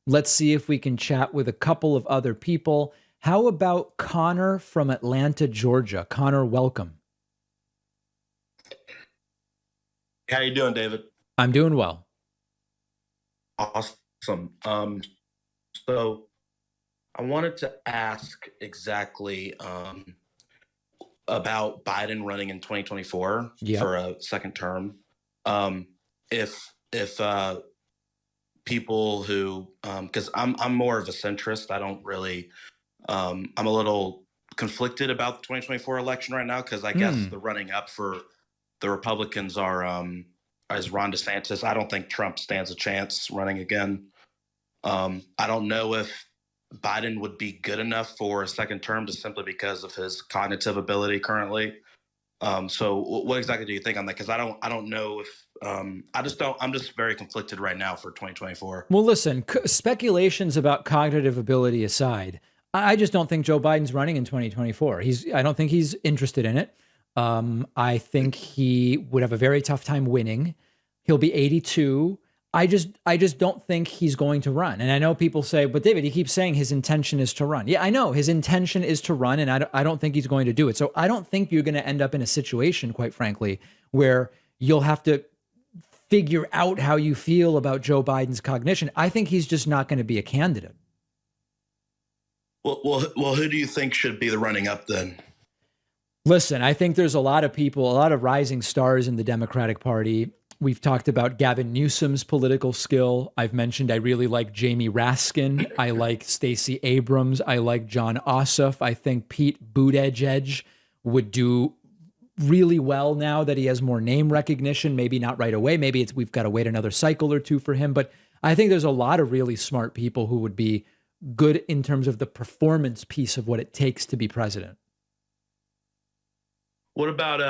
Let's see if we can chat with a couple of other people. How about Connor from Atlanta, Georgia? Connor, welcome. How you doing, David? I'm doing well. Awesome. So I wanted to ask exactly about Biden running in 2024 Yep. for a second term. If people who, because I'm more of a centrist, I don't really, I'm a little conflicted about the 2024 election right now because I guess the running up for the Republicans are as Ron DeSantis. I don't think Trump stands a chance running again. I don't know if Biden would be good enough for a second term just simply because of his cognitive ability currently. So what exactly do you think on that? Because I don't know if I just don't. I'm just very conflicted right now for 2024. Well, listen, speculations about cognitive ability aside, I just don't think Joe Biden's running in 2024. I don't think he's interested in it. I think he would have a very tough time winning. He'll be 82. I just don't think he's going to run. And I know people say, but David, he keeps saying his intention is to run. Yeah, I know his intention is to run, and I don't think he's going to do it. So I don't think you're going to end up in a situation, quite frankly, where you'll have to figure out how you feel about Joe Biden's cognition. I think he's just not going to be a candidate. Well, who do you think should be the running up then? Listen, I think there's a lot of people, a lot of rising stars in the Democratic Party. We've talked about Gavin Newsom's political skill. I've mentioned I really like Jamie Raskin. I like Stacey Abrams. I like John Ossoff. I think Pete Buttigieg would do really well now that he has more name recognition. Maybe not right away. Maybe we've got to wait another cycle or two for him. But I think there's a lot of really smart people who would be good in terms of the performance piece of what it takes to be president. What about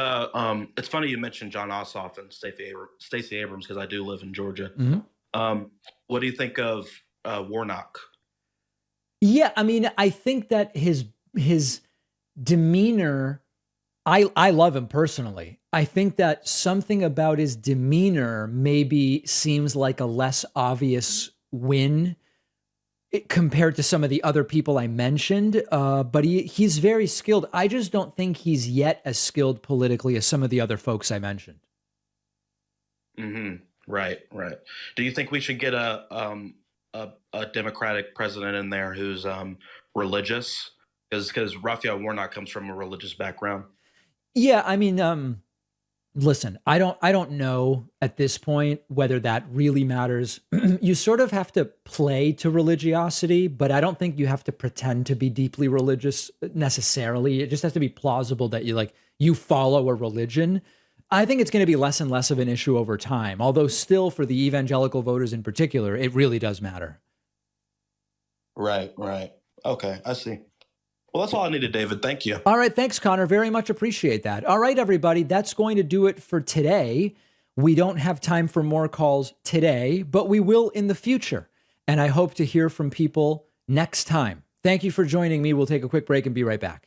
it's funny you mentioned John Ossoff and Stacey Abrams because I do live in Georgia. What do you think of Warnock? Yeah, I mean, I think that his demeanor, I love him personally. I think that something about his demeanor maybe seems like a less obvious win compared to some of the other people I mentioned, but he's very skilled. I just don't think he's yet as skilled politically as some of the other folks I mentioned. Right. Do you think we should get a Democratic president in there who's religious? Because Raphael Warnock comes from a religious background. Yeah, I mean, listen, I don't know at this point whether that really matters. You sort of have to play to religiosity, but I don't think you have to pretend to be deeply religious necessarily. It just has to be plausible that you follow a religion. I think it's going to be less and less of an issue over time, although still for the evangelical voters in particular, it really does matter. Right. Okay, I see. Well, that's all I needed, David. Thank you. All right. Thanks, Connor. Very much appreciate that. All right, everybody. That's going to do it for today. We don't have time for more calls today, but we will in the future. And I hope to hear from people next time. Thank you for joining me. We'll take a quick break and be right back.